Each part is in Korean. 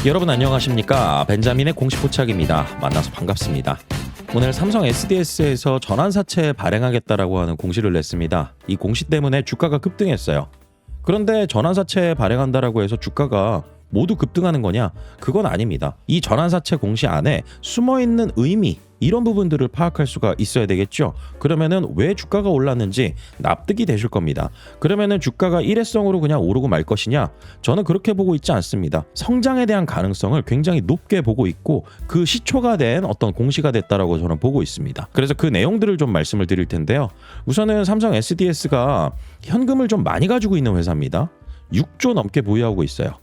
여러분 안녕하십니까? 벤자민의 공식 포착입니다. 만나서 반갑습니다. 오늘 삼성 SDS에서 전환사채 발행하겠다라고 하는 공시를 냈습니다. 이 공시 때문에 주가가 급등했어요. 그런데 전환사채 발행한다라고 해서 주가가 모두 급등하는 거냐? 그건 아닙니다. 이 전환사채 공시 안에 숨어있는 의미, 이런 부분들을 파악할 수가 있어야 되겠죠. 그러면은 왜 주가가 올랐는지 납득이 되실 겁니다. 그러면은 주가가 일회성으로 그냥 오르고 말 것이냐? 저는 그렇게 보고 있지 않습니다. 성장에 대한 가능성을 굉장히 높게 보고 있고 그 시초가 된 어떤 공시가 됐다라고 저는 보고 있습니다. 그래서 그 내용들을 좀 말씀을 드릴 텐데요. 우선은 삼성 SDS가 현금을 좀 많이 가지고 있는 회사입니다. 6조 넘게 보유하고 있어요.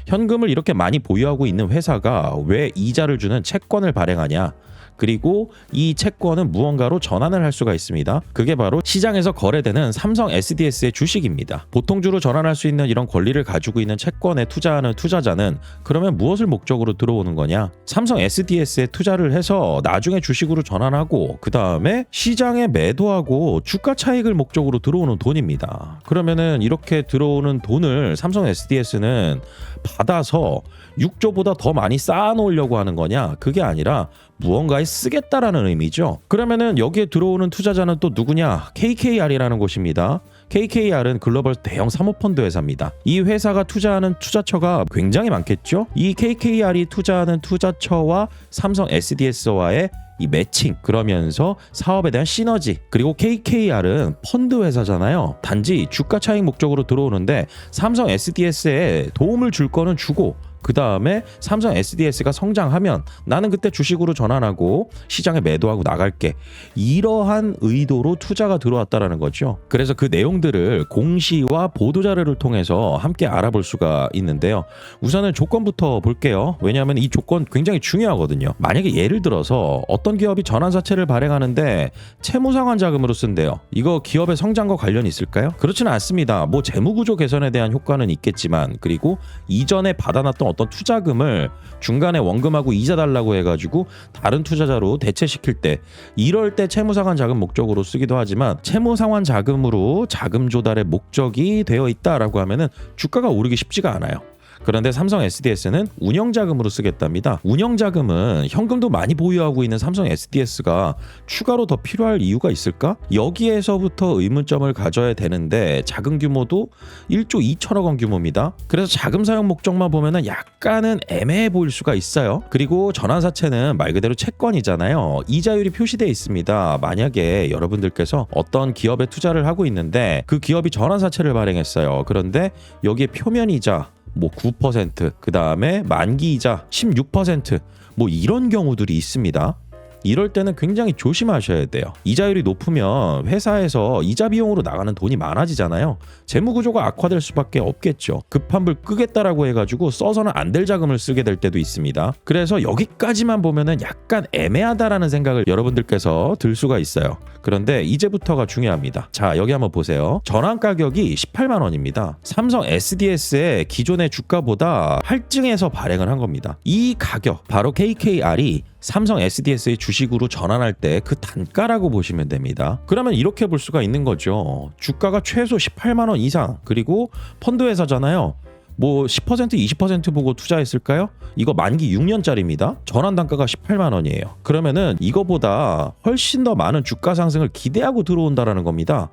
현금을 이렇게 많이 보유하고 있는 회사가 왜 이자를 주는 채권을 발행하냐? 그리고 이 채권은 무언가로 전환을 할 수가 있습니다. 그게 바로 시장에서 거래되는 삼성 SDS의 주식입니다. 보통주로 전환할 수 있는 이런 권리를 가지고 있는 채권에 투자하는 투자자는 그러면 무엇을 목적으로 들어오는 거냐? 삼성 SDS에 투자를 해서 나중에 주식으로 전환하고 그 다음에 시장에 매도하고 주가 차익을 목적으로 들어오는 돈입니다. 그러면은 이렇게 들어오는 돈을 삼성 SDS는 받아서 6조보다 더 많이 쌓아놓으려고 하는 거냐? 그게 아니라 무언가에 쓰겠다라는 의미죠. 그러면은 여기에 들어오는 투자자는 또 누구냐? KKR이라는 곳입니다. KKR은 글로벌 대형 사모펀드 회사입니다. 이 회사가 투자하는 투자처가 굉장히 많겠죠? 이 KKR이 투자하는 투자처와 삼성 SDS와의 이 매칭, 그러면서 사업에 대한 시너지, 그리고 KKR은 펀드 회사잖아요. 단지 주가 차익 목적으로 들어오는데 삼성 SDS에 도움을 줄 거는 주고 그 다음에 삼성 SDS가 성장하면 나는 그때 주식으로 전환하고 시장에 매도하고 나갈게. 이러한 의도로 투자가 들어왔다라는 거죠. 그래서 그 내용들을 공시와 보도자료를 통해서 함께 알아볼 수가 있는데요. 우선은 조건부터 볼게요. 왜냐하면 이 조건 굉장히 중요하거든요. 만약에 예를 들어서 어떤 기업이 전환사채를 발행하는데 채무상환 자금으로 쓴대요. 이거 기업의 성장과 관련이 있을까요? 그렇지는 않습니다. 뭐 재무구조 개선에 대한 효과는 있겠지만, 그리고 이전에 받아놨던 어떤 투자금을 중간에 원금하고 이자 달라고 해가지고 다른 투자자로 대체시킬 때, 이럴 때 채무상환 자금 목적으로 쓰기도 하지만 채무상환 자금으로 자금 조달의 목적이 되어 있다라고 하면은 주가가 오르기 쉽지가 않아요. 그런데 삼성 SDS는 운영자금으로 쓰겠답니다. 운영자금은 현금도 많이 보유하고 있는 삼성 SDS가 추가로 더 필요할 이유가 있을까? 여기에서부터 의문점을 가져야 되는데 자금 규모도 1조 2천억 원 규모입니다. 그래서 자금 사용 목적만 보면은 약간은 애매해 보일 수가 있어요. 그리고 전환사채는 말 그대로 채권이잖아요. 이자율이 표시되어 있습니다. 만약에 여러분들께서 어떤 기업에 투자를 하고 있는데 그 기업이 전환사채를 발행했어요. 그런데 여기에 표면이자 뭐 9%, 그 다음에 만기이자 16%, 뭐 이런 경우들이 있습니다. 이럴 때는 굉장히 조심하셔야 돼요. 이자율이 높으면 회사에서 이자 비용으로 나가는 돈이 많아지잖아요. 재무구조가 악화될 수밖에 없겠죠. 급한 불 끄겠다라고 해가지고 써서는 안 될 자금을 쓰게 될 때도 있습니다. 그래서 여기까지만 보면은 약간 애매하다라는 생각을 여러분들께서 들 수가 있어요. 그런데 이제부터가 중요합니다. 자, 여기 한번 보세요. 전환 가격이 18만 원입니다. 삼성 SDS의 기존의 주가보다 할증해서 발행을 한 겁니다. 이 가격, 바로 KKR이 삼성 SDS의 주식으로 전환할 때 그 단가라고 보시면 됩니다. 그러면 이렇게 볼 수가 있는 거죠. 주가가 최소 18만 원 이상, 그리고 펀드 회사잖아요. 뭐 10% 20% 보고 투자했을까요? 이거 만기 6년짜리입니다. 전환 단가가 18만 원이에요. 그러면은 이거보다 훨씬 더 많은 주가 상승을 기대하고 들어온다라는 겁니다.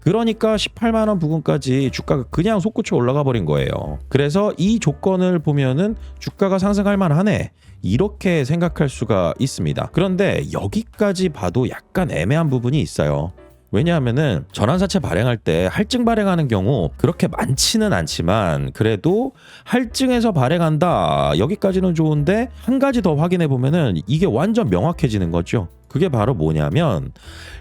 그러니까 18만 원 부근까지 주가가 그냥 솟구쳐 올라가 버린 거예요. 그래서 이 조건을 보면은 주가가 상승할 만하네, 이렇게 생각할 수가 있습니다. 그런데 여기까지 봐도 약간 애매한 부분이 있어요. 왜냐하면은 전환사채 발행할 때 할증 발행하는 경우 그렇게 많지는 않지만 그래도 할증해서 발행한다, 여기까지는 좋은데 한 가지 더 확인해 보면은 이게 완전 명확해지는 거죠. 그게 바로 뭐냐면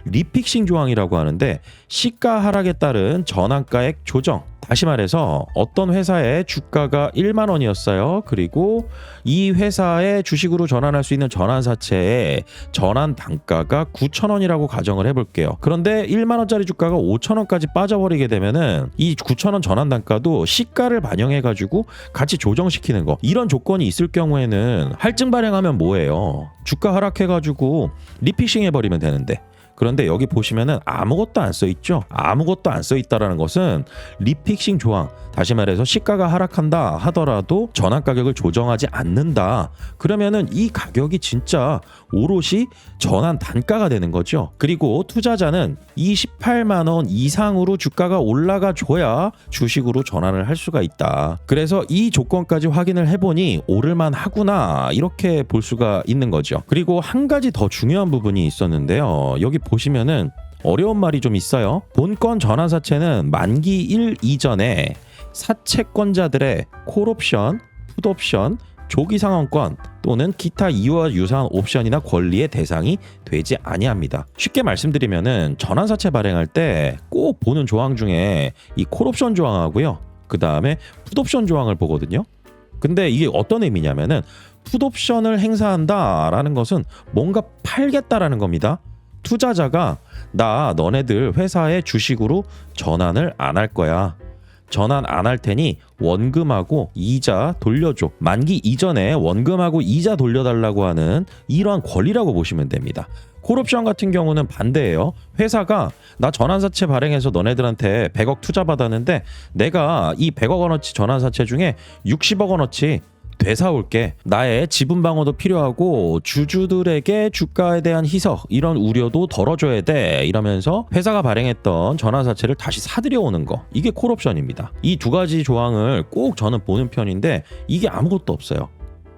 리픽싱 조항이라고 하는데, 시가 하락에 따른 전환가액 조정, 다시 말해서 어떤 회사의 주가가 1만 원이었어요. 그리고 이 회사의 주식으로 전환할 수 있는 전환사채의 전환 단가가 9천 원이라고 가정을 해볼게요. 그런데 1만 원짜리 주가가 5천 원까지 빠져버리게 되면은 이 9천 원 전환 단가도 시가를 반영해가지고 같이 조정시키는 거, 이런 조건이 있을 경우에는 할증 발행하면 뭐예요? 주가 하락해가지고 리피싱 해버리면 되는데, 그런데 여기 보시면은 아무것도 안 써 있죠. 아무것도 안 써 있다라는 것은 리픽싱 조항, 다시 말해서 시가가 하락한다 하더라도 전환 가격을 조정하지 않는다. 그러면은 이 가격이 진짜 오롯이 전환 단가가 되는 거죠. 그리고 투자자는 28만 원 이상으로 주가가 올라가 줘야 주식으로 전환을 할 수가 있다. 그래서 이 조건까지 확인을 해보니 오를만 하구나, 이렇게 볼 수가 있는 거죠. 그리고 한 가지 더 중요한 부분이 있었는데요. 여기 보시면은 어려운 말이 좀 있어요. 본권 전환사채는 만기 일 이전에 사채권자들의 콜옵션, 풋옵션, 조기상환권 또는 기타 이와 유사한 옵션이나 권리의 대상이 되지 아니합니다. 쉽게 말씀드리면은 전환사채 발행할 때 꼭 보는 조항 중에 이 콜옵션 조항하고요, 그 다음에 풋옵션 조항을 보거든요. 근데 이게 어떤 의미냐면은 풋옵션을 행사한다라는 것은 뭔가 팔겠다라는 겁니다. 투자자가 나 너네들 회사의 주식으로 전환을 안 할 거야. 전환 안 할 테니 원금하고 이자 돌려줘. 만기 이전에 원금하고 이자 돌려달라고 하는 이러한 권리라고 보시면 됩니다. 콜옵션 같은 경우는 반대예요. 회사가 나 전환사채 발행해서 너네들한테 100억 투자받았는데 내가 이 100억 원어치 전환사채 중에 60억 원어치 되사올게. 나의 지분 방어도 필요하고 주주들에게 주가에 대한 희석, 이런 우려도 덜어줘야 돼. 이러면서 회사가 발행했던 전환사채를 다시 사들여오는 거, 이게 콜옵션입니다. 이 두 가지 조항을 꼭 저는 보는 편인데 이게 아무것도 없어요.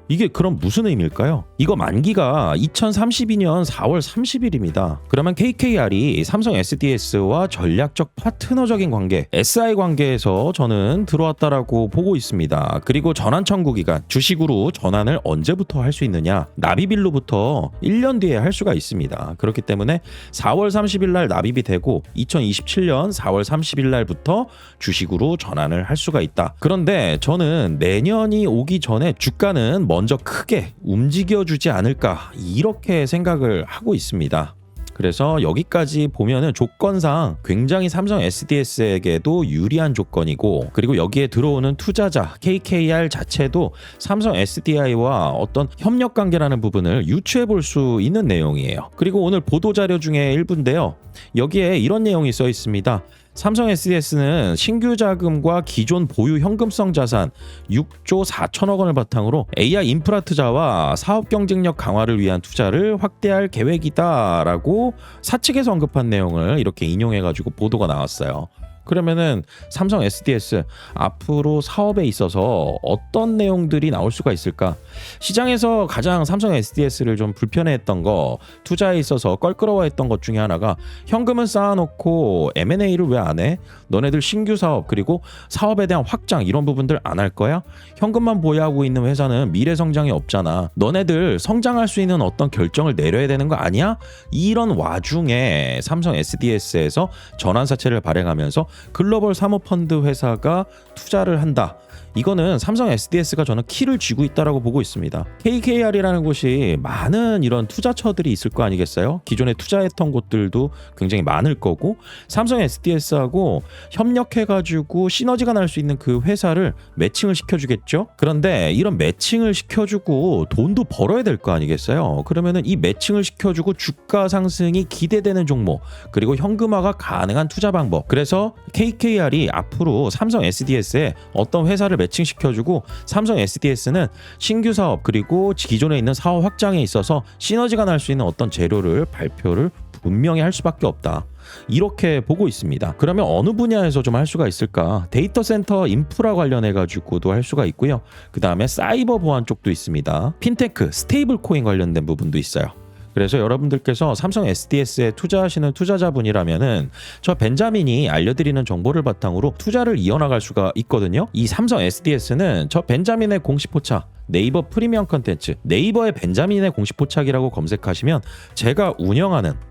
이게 그럼 무슨 의미일까요? 이거 만기가 2032년 4월 30일입니다. 그러면 KKR이 삼성 SDS와 전략적 파트너적인 관계, SI 관계에서 저는 들어왔다라고 보고 있습니다. 그리고 전환 청구 기간, 주식으로 전환을 언제부터 할 수 있느냐? 납입일로부터 1년 뒤에 할 수가 있습니다. 그렇기 때문에 4월 30일 날 납입이 되고 2027년 4월 30일 날부터 주식으로 전환을 할 수가 있다. 그런데 저는 내년이 오기 전에 주가는 먼저 크게 움직여주지 않을까, 이렇게 생각을 하고 있습니다. 그래서 여기까지 보면은 조건상 굉장히 삼성 SDS에게도 유리한 조건이고, 그리고 여기에 들어오는 투자자 KKR 자체도 삼성 SDI와 어떤 협력 관계라는 부분을 유추해 볼 수 있는 내용이에요. 그리고 오늘 보도 자료 중에 일부인데요. 여기에 이런 내용이 써 있습니다. 삼성 SDS는 신규 자금과 기존 보유 현금성 자산 6조 4천억 원을 바탕으로 AI 인프라 투자와 사업 경쟁력 강화를 위한 투자를 확대할 계획이다라고 사측에서 언급한 내용을 이렇게 인용해가지고 보도가 나왔어요. 그러면은 삼성 SDS 앞으로 사업에 있어서 어떤 내용들이 나올 수가 있을까? 시장에서 가장 삼성 SDS를 좀 불편해했던 거, 투자에 있어서 껄끄러워했던 것 중에 하나가 현금은 쌓아놓고 M&A를 왜 안 해? 너네들 신규 사업 그리고 사업에 대한 확장 이런 부분들 안 할 거야? 현금만 보유하고 있는 회사는 미래 성장이 없잖아. 너네들 성장할 수 있는 어떤 결정을 내려야 되는 거 아니야? 이런 와중에 삼성 SDS에서 전환사채를 발행하면서 글로벌 사모펀드 회사가 투자를 한다. 이거는 삼성 SDS가 저는 키를 쥐고 있다라고 보고 있습니다. KKR이라는 곳이 많은 이런 투자처들이 있을 거 아니겠어요? 기존에 투자했던 곳들도 굉장히 많을 거고, 삼성 SDS하고 협력해가지고 시너지가 날 수 있는 그 회사를 매칭을 시켜주겠죠? 그런데 이런 매칭을 시켜주고 돈도 벌어야 될 거 아니겠어요? 그러면은 이 매칭을 시켜주고 주가 상승이 기대되는 종목, 그리고 현금화가 가능한 투자 방법. 그래서 KKR이 앞으로 삼성 SDS에 어떤 회사를 매칭시켜주고, 삼성 SDS는 신규 사업 그리고 기존에 있는 사업 확장에 있어서 시너지가 날 수 있는 어떤 재료를 발표를 분명히 할 수밖에 없다. 이렇게 보고 있습니다. 그러면 어느 분야에서 좀 할 수가 있을까? 데이터 센터 인프라 관련해 가지고도 할 수가 있고요. 그 다음에 사이버 보안 쪽도 있습니다. 핀테크, 스테이블 코인 관련된 부분도 있어요. 그래서 여러분들께서 삼성 SDS에 투자하시는 투자자분이라면은 저 벤자민이 알려드리는 정보를 바탕으로 투자를 이어나갈 수가 있거든요. 이 삼성 SDS는 저 벤자민의 공식 포착, 네이버 프리미엄 컨텐츠, 네이버의 벤자민의 공식 포착이라고 검색하시면 제가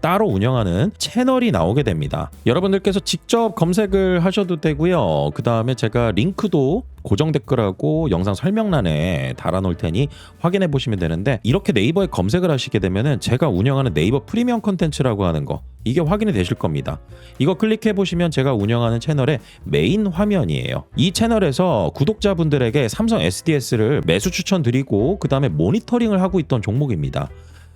따로 운영하는 채널이 나오게 됩니다. 여러분들께서 직접 검색을 하셔도 되고요. 그 다음에 제가 링크도 고정 댓글하고 영상 설명란에 달아놓을 테니 확인해 보시면 되는데, 이렇게 네이버에 검색을 하시게 되면은 제가 운영하는 네이버 프리미엄 컨텐츠라고 하는 거, 이게 확인이 되실 겁니다. 이거 클릭해 보시면 제가 운영하는 채널의 메인 화면이에요. 이 채널에서 구독자분들에게 삼성 SDS를 매수 추천드리고 그 다음에 모니터링을 하고 있던 종목입니다.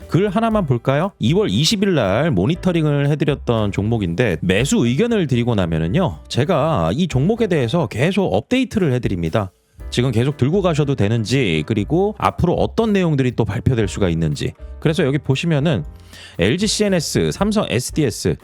글 하나만 볼까요? 2월 20일 날 모니터링을 해드렸던 종목인데 매수 의견을 드리고 나면은요, 제가 이 종목에 대해서 계속 업데이트를 해드립니다. 지금 계속 들고 가셔도 되는지, 그리고 앞으로 어떤 내용들이 또 발표될 수가 있는지. 그래서 여기 보시면은 LG CNS, 삼성 SDS,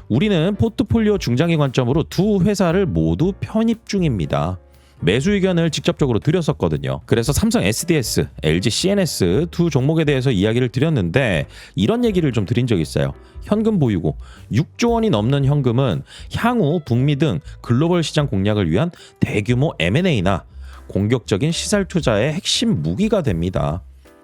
우리는 포트폴리오 중장기 관점으로 두 회사를 모두 편입 중입니다. 매수 의견을 직접적으로 드렸었거든요. 그래서 삼성 SDS, LG CNS 두 종목에 대해서 이야기를 드렸는데 이런 얘기를 좀 드린 적이 있어요. 현금 보유고 6조 원이 넘는 현금은 향후 북미 등 글로벌 시장 공략을 위한 대규모 M&A나 공격적인 시설 투자의 핵심 무기가 됩니다.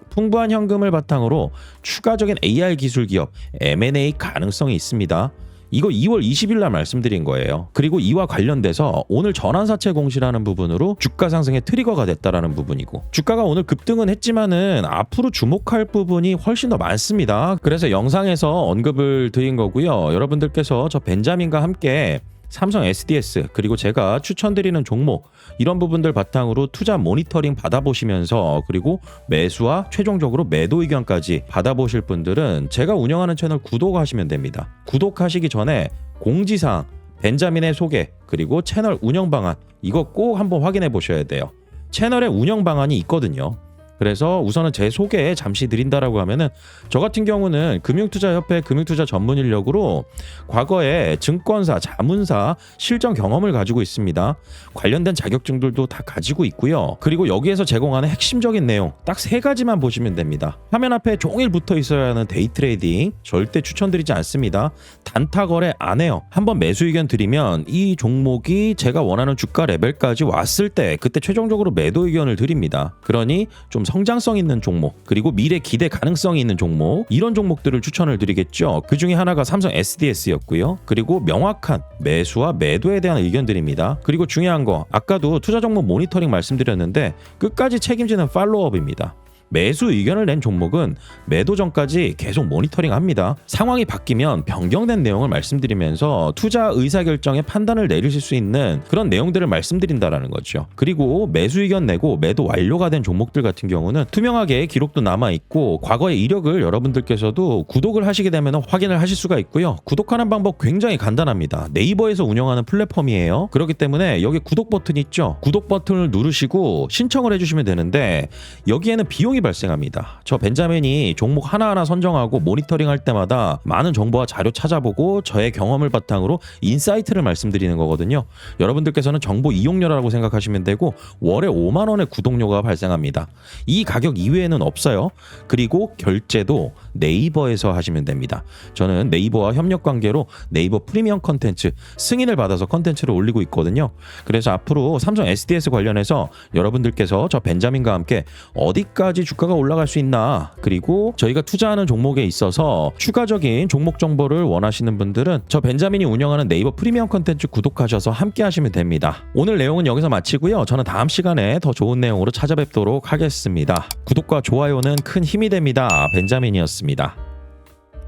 풍부한 현금을 바탕으로 추가적인 AR 기술 기업, M&A 가능성이 있습니다. 이거 2월 20일 날 말씀드린 거예요. 그리고 이와 관련돼서 오늘 전환사채 공시라는 부분으로 주가 상승의 트리거가 됐다라는 부분이고, 주가가 오늘 급등은 했지만은 앞으로 주목할 부분이 훨씬 더 많습니다. 그래서 영상에서 언급을 드린 거고요. 여러분들께서 저 벤자민과 함께 삼성 SDS 그리고 제가 추천드리는 종목 이런 부분들 바탕으로 투자 모니터링 받아보시면서, 그리고 매수와 최종적으로 매도 의견까지 받아보실 분들은 제가 운영하는 채널 구독하시면 됩니다. 구독하시기 전에 공지사항, 벤자민의 소개, 그리고 채널 운영 방안 이거 꼭 한번 확인해 보셔야 돼요. 채널에 운영 방안이 있거든요. 그래서 우선은 제 소개 잠시 드린다라고 하면은, 저 같은 경우는 금융투자협회 금융투자 전문 인력으로 과거에 증권사, 자문사 실전 경험을 가지고 있습니다. 관련된 자격증들도 다 가지고 있고요. 그리고 여기에서 제공하는 핵심적인 내용 딱 3가지만 보시면 됩니다. 화면 앞에 종일 붙어 있어야 하는 데이 트레이딩 절대 추천드리지 않습니다. 단타 거래 안 해요. 한번 매수 의견 드리면 이 종목이 제가 원하는 주가 레벨까지 왔을 때 그때 최종적으로 매도 의견을 드립니다. 그러니 좀 성장성 있는 종목, 그리고 미래 기대 가능성이 있는 종목, 이런 종목들을 추천을 드리겠죠. 그 중에 하나가 삼성 SDS였고요. 그리고 명확한 매수와 매도에 대한 의견들입니다. 그리고 중요한 거, 아까도 투자 종목 모니터링 말씀드렸는데 끝까지 책임지는 팔로우업입니다. 매수 의견을 낸 종목은 매도 전까지 계속 모니터링 합니다. 상황이 바뀌면 변경된 내용을 말씀드리면서 투자 의사결정에 판단을 내리실 수 있는 그런 내용들을 말씀드린다라는 거죠. 그리고 매수 의견 내고 매도 완료가 된 종목들 같은 경우는 투명하게 기록도 남아있고, 과거의 이력을 여러분들께서도 구독을 하시게 되면 확인을 하실 수가 있고요. 구독하는 방법 굉장히 간단합니다. 네이버에서 운영하는 플랫폼이에요. 그렇기 때문에 여기 구독 버튼 있죠. 구독 버튼을 누르시고 신청을 해주시면 되는데, 여기에는 비용이 발생합니다. 저 벤자민이 종목 하나하나 선정하고 모니터링 할 때마다 많은 정보와 자료 찾아보고 저의 경험을 바탕으로 인사이트를 말씀드리는 거거든요. 여러분들께서는 정보 이용료라고 생각하시면 되고, 월에 5만 원의 구독료가 발생합니다. 이 가격 이외에는 없어요. 그리고 결제도 네이버에서 하시면 됩니다. 저는 네이버와 협력 관계로 네이버 프리미엄 컨텐츠 승인을 받아서 컨텐츠를 올리고 있거든요. 그래서 앞으로 삼성 SDS 관련해서 여러분들께서 저 벤자민과 함께 어디까지 주가가 올라갈 수 있나, 그리고 저희가 투자하는 종목에 있어서 추가적인 종목 정보를 원하시는 분들은 저 벤자민이 운영하는 네이버 프리미엄 컨텐츠 구독하셔서 함께 하시면 됩니다. 오늘 내용은 여기서 마치고요. 저는 다음 시간에 더 좋은 내용으로 찾아뵙도록 하겠습니다. 구독과 좋아요는 큰 힘이 됩니다. 벤자민이었습니다.